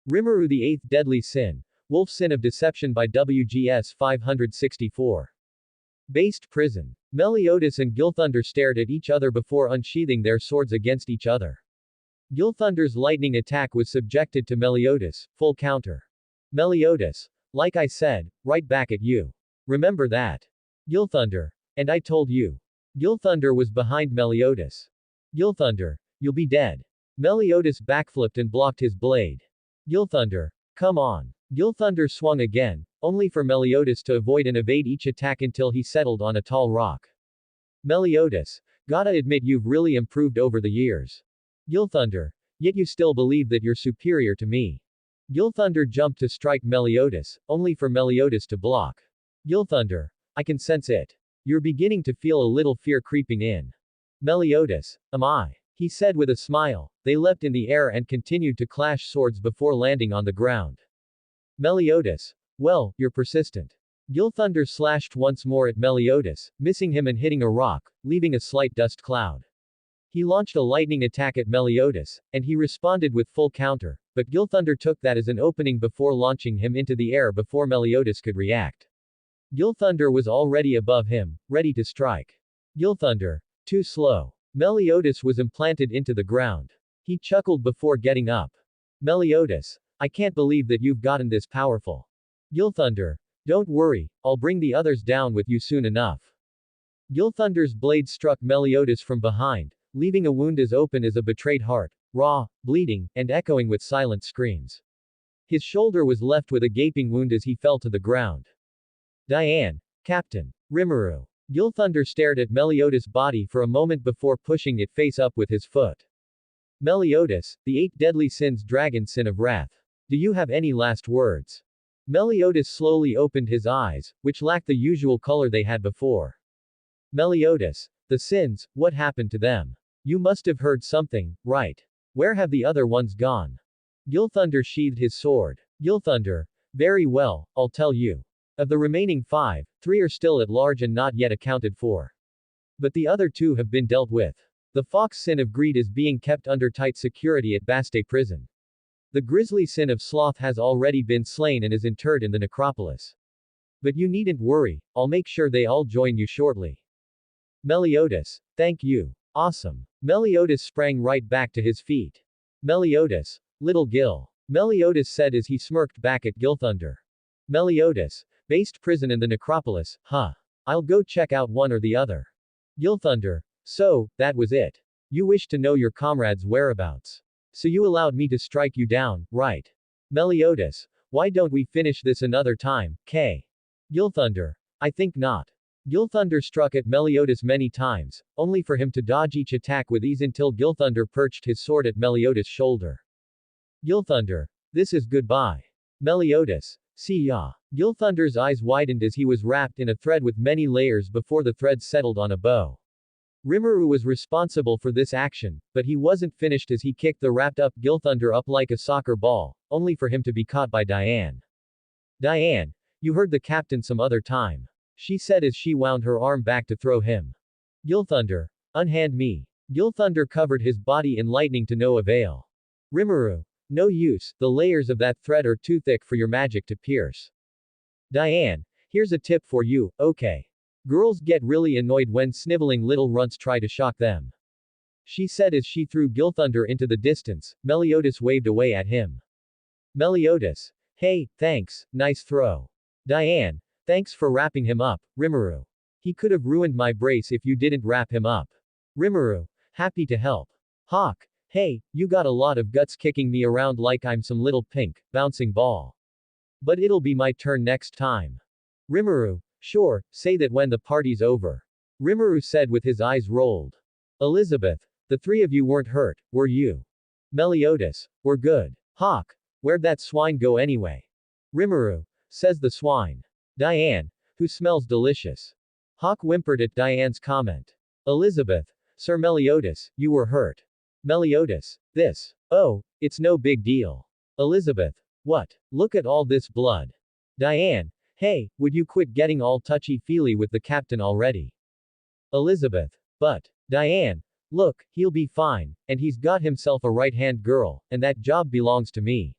Rimmeru, the eighth deadly sin. Wolf sin of deception by WGS564. Based prison. Meliodas and Gilthunder stared at each other before unsheathing their swords against each other. Gilthunder's lightning attack was subjected to Meliodas, full counter. Meliodas. Like I said, right back at you. Remember that. Gilthunder. And I told you. Gilthunder was behind Meliodas. Gilthunder. You'll be dead. Meliodas backflipped and blocked his blade. Gilthunder. Come on. Gilthunder swung again, only for Meliodas to avoid and evade each attack until he settled on a tall rock. Meliodas. Gotta admit you've really improved over the years. Gilthunder. Yet you still believe that you're superior to me. Gilthunder jumped to strike Meliodas, only for Meliodas to block. Gilthunder. I can sense it. You're beginning to feel a little fear creeping in. Meliodas. Am I? He said with a smile. They leapt in the air and continued to clash swords before landing on the ground. Meliodas. Well, you're persistent. Gilthunder slashed once more at Meliodas, missing him and hitting a rock, leaving a slight dust cloud. He launched a lightning attack at Meliodas, and he responded with full counter, but Gilthunder took that as an opening before launching him into the air before Meliodas could react. Gilthunder was already above him, ready to strike. Gilthunder. Too slow. Meliodas was implanted into the ground. He chuckled before getting up. Meliodas. I can't believe that you've gotten this powerful. Gilthunder. Don't worry, I'll bring the others down with you soon enough. Gilthunder's blade struck Meliodas from behind, leaving a wound as open as a betrayed heart, raw, bleeding, and echoing with silent screams. His shoulder was left with a gaping wound as he fell to the ground. Diane. Captain. Rimmeru. Gilthunder stared at Meliodas' body for a moment before pushing it face up with his foot. Meliodas, the eight deadly sins dragon sin of wrath. Do you have any last words? Meliodas slowly opened his eyes, which lacked the usual color they had before. Meliodas. The sins, what happened to them? You must have heard something, right? Where have the other ones gone? Gilthunder sheathed his sword. Gilthunder. Very well, I'll tell you. Of the remaining 5, 3 are still at large and not yet accounted for. But the other 2 have been dealt with. The fox sin of greed is being kept under tight security at Baste prison. The grisly sin of sloth has already been slain and is interred in the necropolis. But you needn't worry, I'll make sure they all join you shortly. Meliodas. Thank you. Awesome. Meliodas sprang right back to his feet. Meliodas. Little Gil. Meliodas said as he smirked back at Gilthunder. Meliodas. Based prison in the necropolis, huh? I'll go check out one or the other. Gilthunder. So, that was it. You wish to know your comrade's whereabouts. So you allowed me to strike you down, right? Meliodas. Why don't we finish this another time, K? Gilthunder. I think not. Gilthunder struck at Meliodas many times, only for him to dodge each attack with ease until Gilthunder perched his sword at Meliodas' shoulder. Gilthunder. This is goodbye. Meliodas. See ya. Gilthunder's eyes widened as he was wrapped in a thread with many layers before the thread settled on a bow. Rimmeru was responsible for this action, but he wasn't finished as he kicked the wrapped-up Gilthunder up like a soccer ball, only for him to be caught by Diane. Diane. You heard the captain some other time. She said as she wound her arm back to throw him. Gilthunder. Unhand me. Gilthunder covered his body in lightning to no avail. Rimmeru. No use, the layers of that thread are too thick for your magic to pierce. Diane. Here's a tip for you, okay. Girls get really annoyed when sniveling little runts try to shock them. She said as she threw Gilthunder into the distance. Meliodas waved away at him. Meliodas. Hey, thanks, nice throw. Diane. Thanks for wrapping him up, Rimmeru. He could have ruined my brace if you didn't wrap him up. Rimmeru. Happy to help. Hawk. Hey, you got a lot of guts kicking me around like I'm some little pink, bouncing ball. But it'll be my turn next time. Rimmeru. Sure, say that when the party's over. Rimmeru said with his eyes rolled. Elizabeth. The 3 of you weren't hurt, were you? Meliodas. We're good. Hawk. Where'd that swine go anyway? Rimmeru. Says the swine. Diane. Who smells delicious. Hawk whimpered at Diane's comment. Elizabeth. Sir Meliodas, you were hurt. Meliodas. This. Oh, it's no big deal. Elizabeth. What? Look at all this blood. Diane. Hey, would you quit getting all touchy-feely with the captain already? Elizabeth. But. Diane. Look, he'll be fine, and he's got himself a right-hand girl, and that job belongs to me.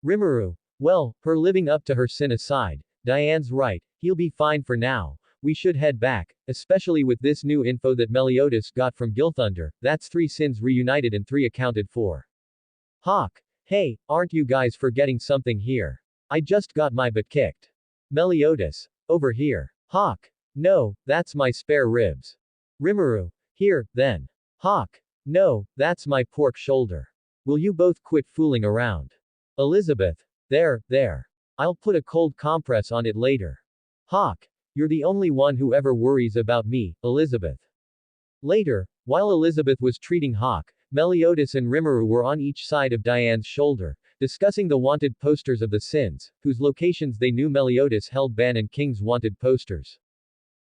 Rimmeru. Well, her living up to her sin aside, Diane's right, he'll be fine for now. We should head back, especially with this new info that Meliodas got from Gilthunder. That's 3 sins reunited and 3 accounted for. Hawk. Hey, aren't you guys forgetting something here? I just got my butt kicked. Meliodas. Over here. Hawk. No, that's my spare ribs. Rimmeru. Here, then. Hawk. No, that's my pork shoulder. Will you both quit fooling around? Elizabeth. There. I'll put a cold compress on it later. Hawk. You're the only one who ever worries about me, Elizabeth. Later, while Elizabeth was treating Hawk, Meliodas and Rimmeru were on each side of Diane's shoulder, discussing the wanted posters of the sins, whose locations they knew Meliodas held Ban and King's wanted posters.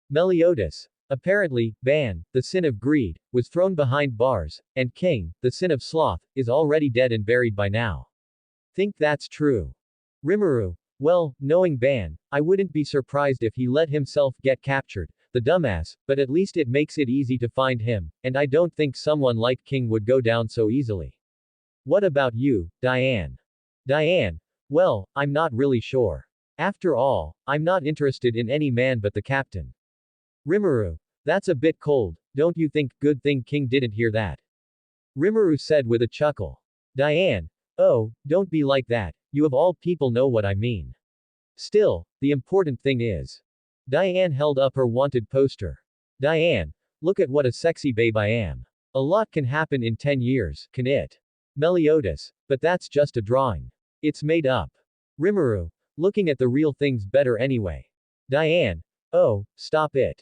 Meliodas. Apparently, Ban, the sin of greed, was thrown behind bars, and King, the sin of sloth, is already dead and buried by now. Think that's true. Rimmeru. Well, knowing Ban, I wouldn't be surprised if he let himself get captured, the dumbass, but at least it makes it easy to find him, and I don't think someone like King would go down so easily. What about you, Diane? Diane. Well, I'm not really sure. After all, I'm not interested in any man but the captain. Rimmeru. That's a bit cold, don't you think? Good thing King didn't hear that. Rimmeru said with a chuckle. Diane. Oh, don't be like that, you of all people know what I mean. Still, the important thing is. Diane held up her wanted poster. Diane. Look at what a sexy babe I am. A lot can happen in 10 years, can it? Meliodas. But that's just a drawing. It's made up. Rimmeru. Looking at the real thing's better anyway. Diane. Oh, stop it.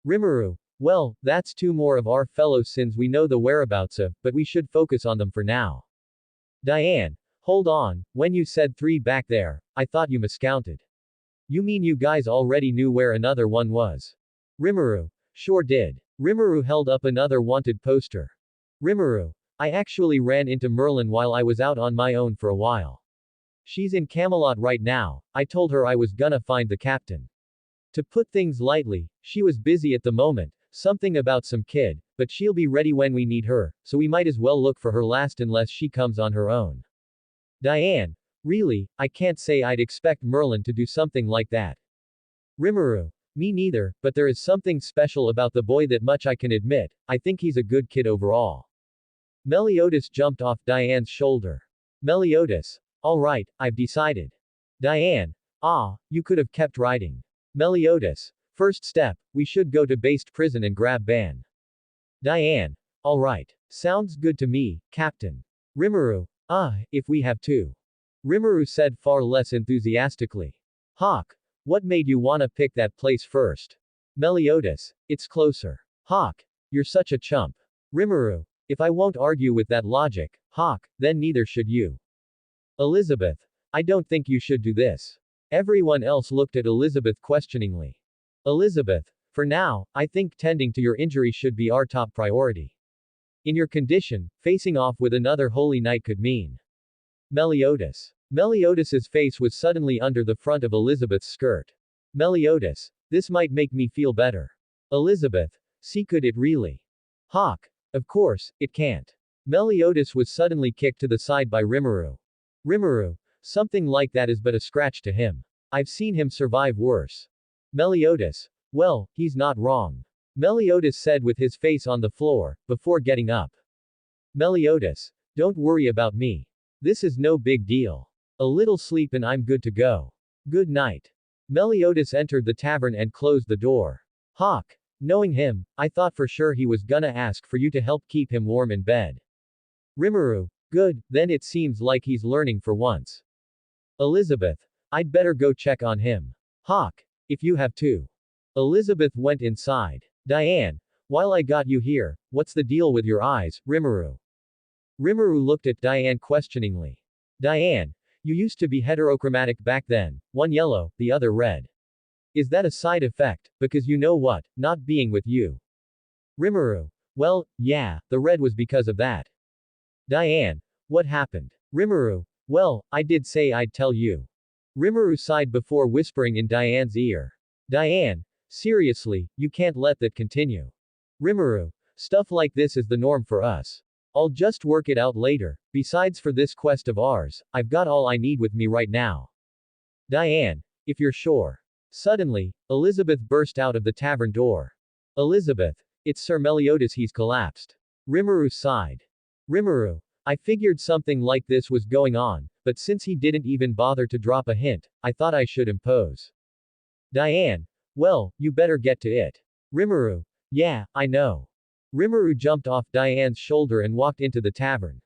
Rimmeru. Well, that's 2 more of our fellow sins we know the whereabouts of, but we should focus on them for now. Diane. Hold on, when you said 3 back there, I thought you miscounted. You mean you guys already knew where another one was? Rimmeru. Sure did. Rimmeru held up another wanted poster. Rimmeru. I actually ran into Merlin while I was out on my own for a while. She's in Camelot right now, I told her I was gonna find the captain. To put things lightly, she was busy at the moment, something about some kid, but she'll be ready when we need her, so we might as well look for her last unless she comes on her own. Diane. Really, I can't say I'd expect Merlin to do something like that. Rimmeru. Me neither, but there is something special about the boy that much I can admit, I think he's a good kid overall. Meliodas jumped off Diane's shoulder. Meliodas. Alright, I've decided. Diane. Ah, you could have kept writing. Meliodas. First step, we should go to based prison and grab Ban. Diane. Alright. Sounds good to me, Captain. Rimmeru. If we have to. Rimmeru said far less enthusiastically. Hawk. What made you wanna pick that place first? Meliodas. It's closer. Hawk. You're such a chump. Rimmeru. If I won't argue with that logic, Hawk, then neither should you. Elizabeth. I don't think you should do this. Everyone else looked at Elizabeth questioningly. Elizabeth. For now, I think tending to your injury should be our top priority. In your condition, facing off with another holy knight could mean. Meliodas. Meliodas's face was suddenly under the front of Elizabeth's skirt. Meliodas. This might make me feel better. Elizabeth. See, could it really? Hawk. Of course, it can't. Meliodas was suddenly kicked to the side by Rimmeru. Rimmeru. Something like that is but a scratch to him. I've seen him survive worse. Meliodas. Well, he's not wrong. Meliodas said with his face on the floor, before getting up. Meliodas. Don't worry about me. This is no big deal. A little sleep and I'm good to go. Good night. Meliodas entered the tavern and closed the door. Hawk. Knowing him, I thought for sure he was gonna ask for you to help keep him warm in bed. Rimmeru. Good, then it seems like he's learning for once. Elizabeth. I'd better go check on him. Hawk. If you have to. Elizabeth went inside. Diane. While I got you here, what's the deal with your eyes, Rimmeru? Rimmeru looked at Diane questioningly. Diane. You used to be heterochromatic back then, one yellow, the other red. Is that a side effect, because you know what, not being with you? Rimmeru. Well, yeah, the red was because of that. Diane. What happened? Rimmeru. Well, I did say I'd tell you. Rimmeru sighed before whispering in Diane's ear. Diane. Seriously, you can't let that continue. Rimmeru. Stuff like this is the norm for us. I'll just work it out later. Besides, for this quest of ours, I've got all I need with me right now. Diane, if you're sure. Suddenly, Elizabeth burst out of the tavern door. Elizabeth, it's Sir Meliodas, he's collapsed. Rimmeru sighed. Rimmeru, I figured something like this was going on, but since he didn't even bother to drop a hint, I thought I should impose. Diane, well, you better get to it. Rimmeru, yeah, I know. Rimmeru jumped off Diane's shoulder and walked into the tavern.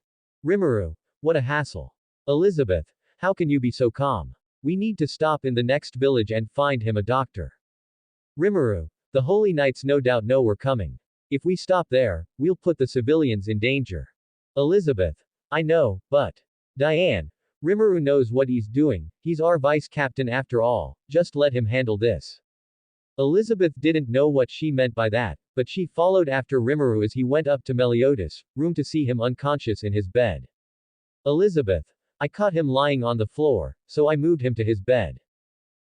Rimmeru, what a hassle. Elizabeth, how can you be so calm? We need to stop in the next village and find him a doctor. Rimmeru, the Holy Knights no doubt know we're coming. If we stop there, we'll put the civilians in danger. Elizabeth, I know, but. Diane, Rimmeru knows what he's doing, he's our vice captain after all, just let him handle this. Elizabeth didn't know what she meant by that, but she followed after Rimmeru as he went up to Meliodas' room to see him unconscious in his bed. Elizabeth, I caught him lying on the floor, so I moved him to his bed.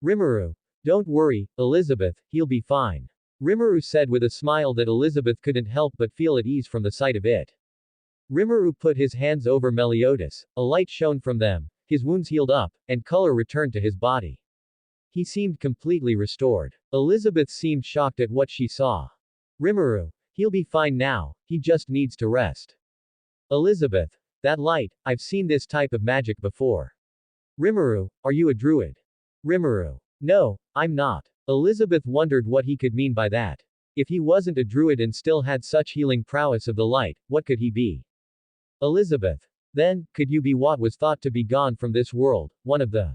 Rimmeru, don't worry, Elizabeth, he'll be fine. Rimmeru said with a smile that Elizabeth couldn't help but feel at ease from the sight of it. Rimmeru put his hands over Meliodas, a light shone from them, his wounds healed up, and color returned to his body. He seemed completely restored. Elizabeth seemed shocked at what she saw. Rimmeru, he'll be fine now, he just needs to rest. Elizabeth, that light, I've seen this type of magic before. Rimmeru, are you a druid? Rimmeru, no, I'm not. Elizabeth wondered what he could mean by that. If he wasn't a druid and still had such healing prowess of the light, what could he be? Elizabeth, then, could you be what was thought to be gone from this world, one of the.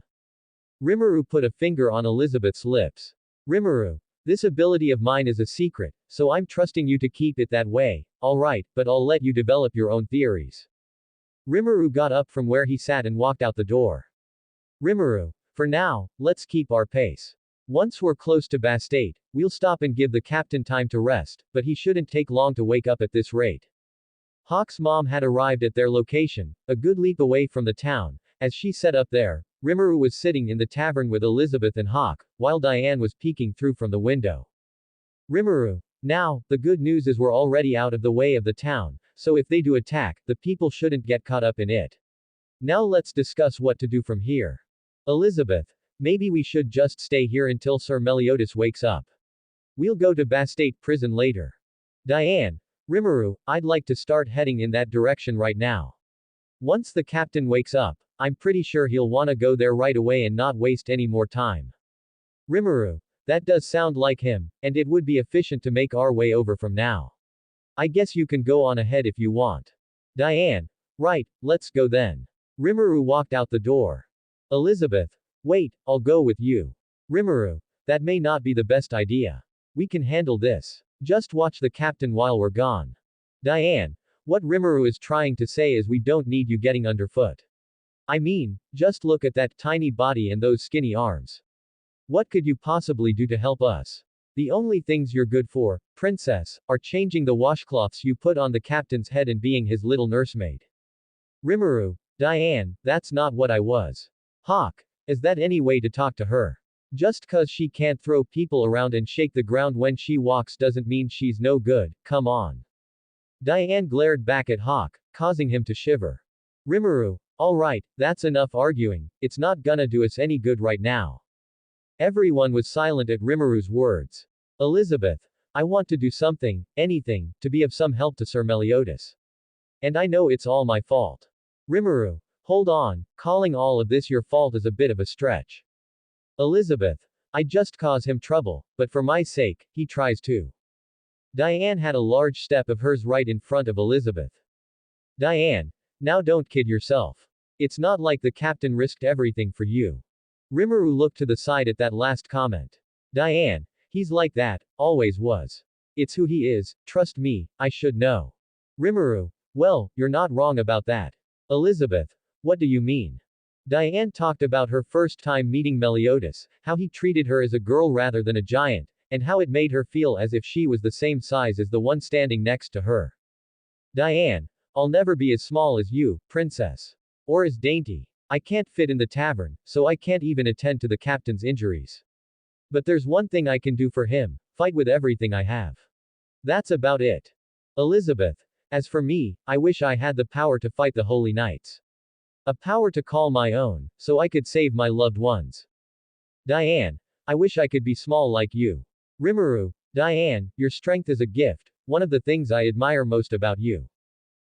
Rimmeru put a finger on Elizabeth's lips. Rimmeru, this ability of mine is a secret, so I'm trusting you to keep it that way, alright, but I'll let you develop your own theories. Rimmeru got up from where he sat and walked out the door. Rimmeru, for now, let's keep our pace. Once we're close to Bastate, we'll stop and give the captain time to rest, but he shouldn't take long to wake up at this rate. Hawk's mom had arrived at their location, a good leap away from the town. As she set up there, Rimmeru was sitting in the tavern with Elizabeth and Hawk, while Diane was peeking through from the window. Rimmeru, now, the good news is we're already out of the way of the town, so if they do attack, the people shouldn't get caught up in it. Now let's discuss what to do from here. Elizabeth, maybe we should just stay here until Sir Meliodas wakes up. We'll go to Bastate prison later. Diane, Rimmeru, I'd like to start heading in that direction right now. Once the captain wakes up, I'm pretty sure he'll wanna go there right away and not waste any more time. Rimmeru, that does sound like him, and it would be efficient to make our way over from now. I guess you can go on ahead if you want. Diane, right, let's go then. Rimmeru walked out the door. Elizabeth, wait, I'll go with you. Rimmeru, that may not be the best idea. We can handle this. Just watch the captain while we're gone. Diane, what Rimmeru is trying to say is we don't need you getting underfoot. I mean, just look at that tiny body and those skinny arms. What could you possibly do to help us? The only things you're good for, princess, are changing the washcloths you put on the captain's head and being his little nursemaid. Rimmeru, Diane, that's not what I was. Hawk, is that any way to talk to her? Just 'cause she can't throw people around and shake the ground when she walks doesn't mean she's no good, come on. Diane glared back at Hawk, causing him to shiver. Rimmeru, alright, that's enough arguing, it's not gonna do us any good right now. Everyone was silent at Rimmeru's words. Elizabeth, I want to do something, anything, to be of some help to Sir Meliodas. And I know it's all my fault. Rimmeru, hold on, calling all of this your fault is a bit of a stretch. Elizabeth, I just cause him trouble, but for my sake, he tries too. Diane had a large step of hers right in front of Elizabeth. Diane, now don't kid yourself. It's not like the captain risked everything for you. Rimmeru looked to the side at that last comment. Diane, he's like that, always was. It's who he is, trust me, I should know. Rimmeru, well, you're not wrong about that. Elizabeth, what do you mean? Diane talked about her first time meeting Meliodas, how he treated her as a girl rather than a giant, and how it made her feel as if she was the same size as the one standing next to her. Diane, I'll never be as small as you, princess. Or as dainty. I can't fit in the tavern, so I can't even attend to the captain's injuries. But there's one thing I can do for him, fight with everything I have. That's about it. Elizabeth, As for me, I wish I had the power to fight the Holy Knights. A power to call my own, so I could save my loved ones. Diane. I wish I could be small like you. Rimuru. Diane, your strength is a gift, one of the things I admire most about you.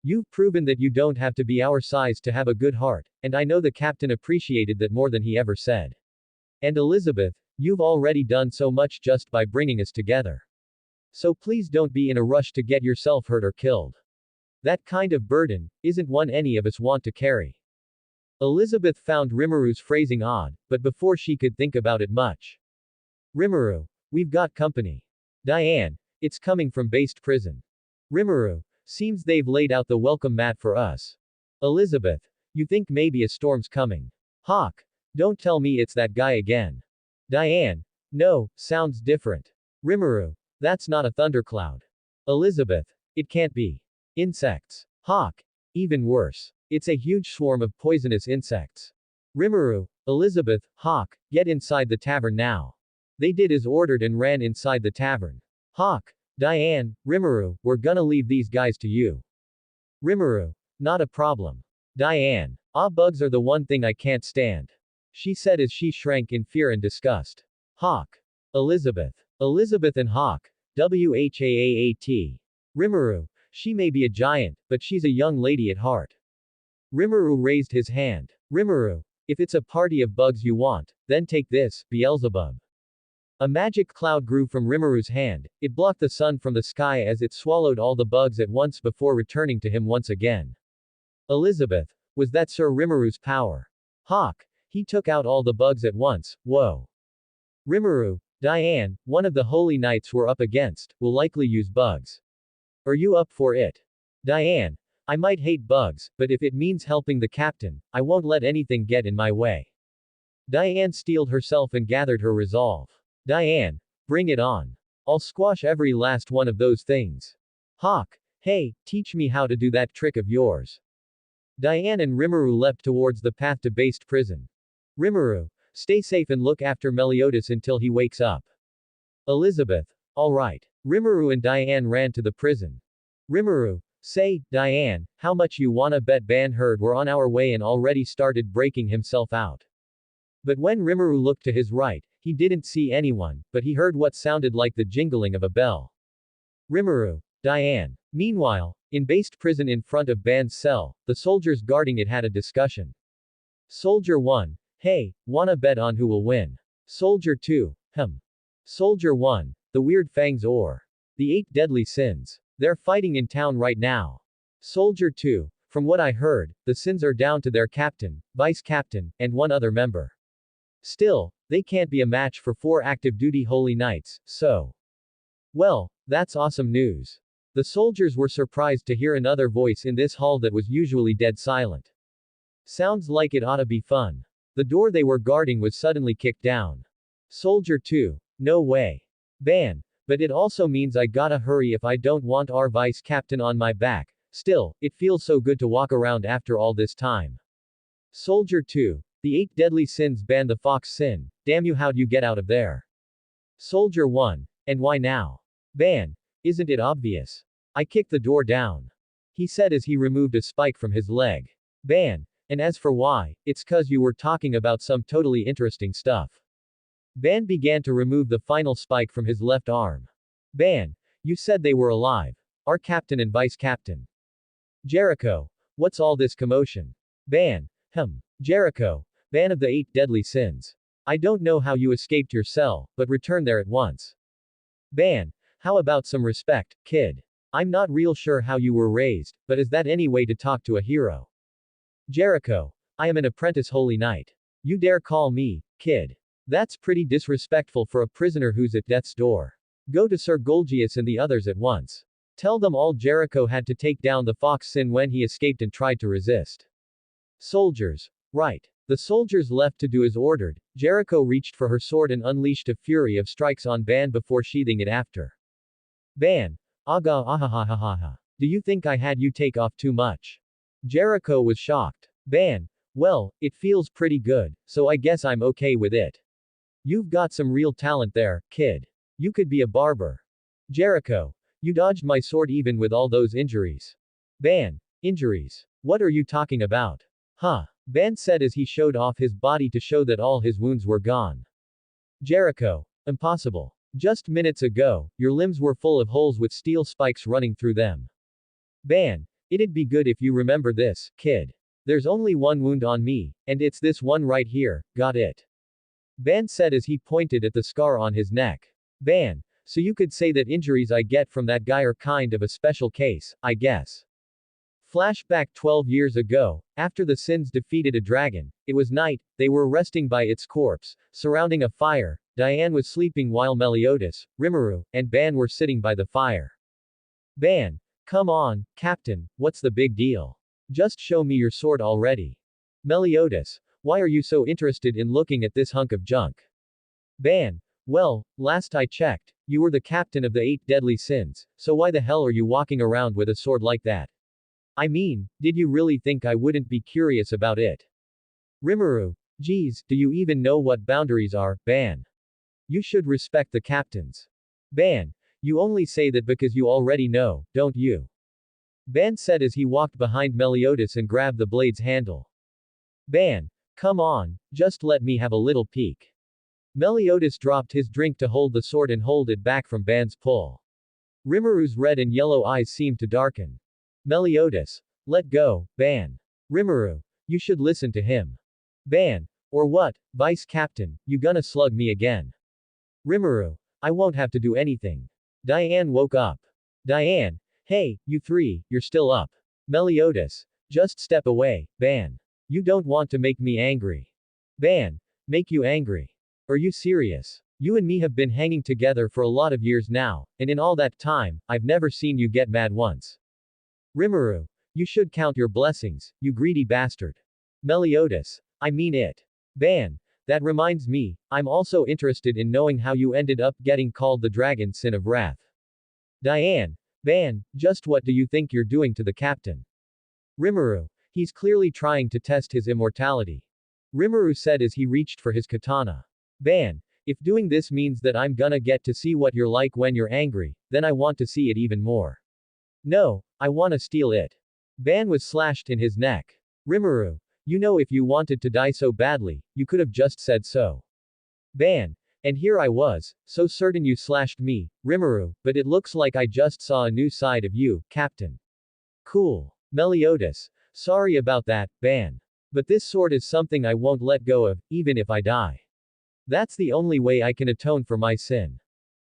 You've proven that you don't have to be our size to have a good heart, and I know the captain appreciated that more than he ever said. And Elizabeth, you've already done so much just by bringing us together. So please don't be in a rush to get yourself hurt or killed. That kind of burden isn't one any of us want to carry. Elizabeth found Rimmeru's phrasing odd, but before she could think about it much. Rimmeru. We've got company. Diane. It's coming from based prison. Rimmeru. Seems they've laid out the welcome mat for us. Elizabeth. You think maybe a storm's coming. Hawk. Don't tell me it's that guy again. Diane. No, sounds different. Rimmeru. That's not a thundercloud. Elizabeth. It can't be. Insects. Hawk. Even worse. It's a huge swarm of poisonous insects. Rimmeru. Elizabeth. Hawk. Get inside the tavern now. They did as ordered and ran inside the tavern. Hawk. Diane. Rimmeru. We're gonna leave these guys to you. Rimmeru. Not a problem. Diane. Bugs are the one thing I can't stand. She said as she shrank in fear and disgust. Hawk. Elizabeth. Elizabeth and Hawk. WHAAAT. Rimmeru. She may be a giant, but she's a young lady at heart. Rimmeru raised his hand. Rimmeru. If it's a party of bugs you want, then take this, Beelzebub. A magic cloud grew from Rimmeru's hand. It blocked the sun from the sky as it swallowed all the bugs at once before returning to him once again. Elizabeth. Was that Sir Rimmeru's power? Hawk. He took out all the bugs at once. Whoa. Rimmeru. Diane, one of the holy knights we're up against, will likely use bugs. Are you up for it? Diane. I might hate bugs, but if it means helping the captain, I won't let anything get in my way. Diane steeled herself and gathered her resolve. Diane. Bring it on. I'll squash every last one of those things. Hawk. Hey, teach me how to do that trick of yours. Diane and Rimmeru leapt towards the path to based prison. Rimmeru. Stay safe and look after Meliodas until he wakes up. Elizabeth. All right. Rimmeru and Diane ran to the prison. Rimmeru. Say, Diane, how much you wanna bet Ban heard we're on our way and already started breaking himself out. But when Rimmeru looked to his right, he didn't see anyone, but he heard what sounded like the jingling of a bell. Rimmeru. Diane. Meanwhile, in based prison in front of Ban's cell, the soldiers guarding it had a discussion. Soldier 1. Hey, wanna bet on who will win? Soldier 2. Soldier 1. The Weird Fangs or the 8 Deadly Sins. They're fighting in town right now. Soldier 2. From what I heard, the Sins are down to their captain, vice captain, and one other member. Still, they can't be a match for 4 active duty holy knights, so. Well, that's awesome news. The soldiers were surprised to hear another voice in this hall that was usually dead silent. Sounds like it oughta be fun. The door they were guarding was suddenly kicked down. Soldier 2. No way. Ban. But it also means I gotta hurry if I don't want our vice captain on my back. Still, it feels so good to walk around after all this time. Soldier 2. The 8 deadly sins ban the fox sin. Damn you, how'd you get out of there? Soldier 1. And why now? Ban. Isn't it obvious? I kicked the door down. He said as he removed a spike from his leg. Ban. And as for why, it's 'cause you were talking about some totally interesting stuff. Ban began to remove the final spike from his left arm. Ban. You said they were alive. Our captain and vice captain. Jericho. What's all this commotion? Ban. Jericho. Ban of the 8 deadly sins. I don't know how you escaped your cell, but return there at once. Ban. How about some respect, kid? I'm not real sure how you were raised, but is that any way to talk to a hero? Jericho. I am an apprentice holy knight. You dare call me, kid? That's pretty disrespectful for a prisoner who's at death's door. Go to Sir Golgius and the others at once. Tell them all Jericho had to take down the fox sin when he escaped and tried to resist. Soldiers. Right. The soldiers left to do as ordered. Jericho reached for her sword and unleashed a fury of strikes on Ban before sheathing it after. Ban. Aga ahahahaha. Do you think I had you take off too much? Jericho was shocked. Ban. Well, it feels pretty good, so I guess I'm okay with it. You've got some real talent there, kid. You could be a barber. Jericho. You dodged my sword even with all those injuries. Ban. Injuries. What are you talking about? Huh. Ban said as he showed off his body to show that all his wounds were gone. Jericho. Impossible. Just minutes ago, your limbs were full of holes with steel spikes running through them. Ban. It'd be good if you remember this, kid. There's only one wound on me, and it's this one right here, got it? Ban said as he pointed at the scar on his neck. Ban. So you could say that injuries I get from that guy are kind of a special case, I guess. Flashback 12 years ago, after the Sins defeated a dragon, it was night, they were resting by its corpse, surrounding a fire. Diane was sleeping while Meliodas, Rimmeru, and Ban were sitting by the fire. Ban. Come on, Captain, what's the big deal? Just show me your sword already. Meliodas. Why are you so interested in looking at this hunk of junk? Ban. Well, last I checked, you were the captain of the 8 deadly sins, so why the hell are you walking around with a sword like that? I mean, did you really think I wouldn't be curious about it? Rimmeru. Geez, do you even know what boundaries are, Ban? You should respect the captains. Ban. You only say that because you already know, don't you? Ban said as he walked behind Meliodas and grabbed the blade's handle. Ban. Come on, just let me have a little peek. Meliodas dropped his drink to hold the sword and hold it back from Ban's pull. Rimmeru's red and yellow eyes seemed to darken. Meliodas. Let go, Ban. Rimmeru. You should listen to him. Ban. Or what, Vice Captain, you gonna slug me again? Rimmeru. I won't have to do anything. Diane woke up. Diane. Hey, you three, you're still up. Meliodas. Just step away, Ban. You don't want to make me angry. Ban. Make you angry. Are you serious? You and me have been hanging together for a lot of years now, and in all that time, I've never seen you get mad once. Rimmeru. You should count your blessings, you greedy bastard. Meliodas. I mean it. Ban. That reminds me, I'm also interested in knowing how you ended up getting called the Dragon Sin of Wrath. Diane. Ban, just what do you think you're doing to the captain? Rimmeru. He's clearly trying to test his immortality. Rimmeru said as he reached for his katana. Ban. If doing this means that I'm gonna get to see what you're like when you're angry, then I want to see it even more. No, I wanna steal it. Ban was slashed in his neck. Rimmeru. You know, if you wanted to die so badly, you could have just said so. Ban. And here I was, so certain you slashed me, Rimmeru, but it looks like I just saw a new side of you, Captain. Cool. Meliodas. Sorry about that, Ban. But this sword is something I won't let go of, even if I die. That's the only way I can atone for my sin.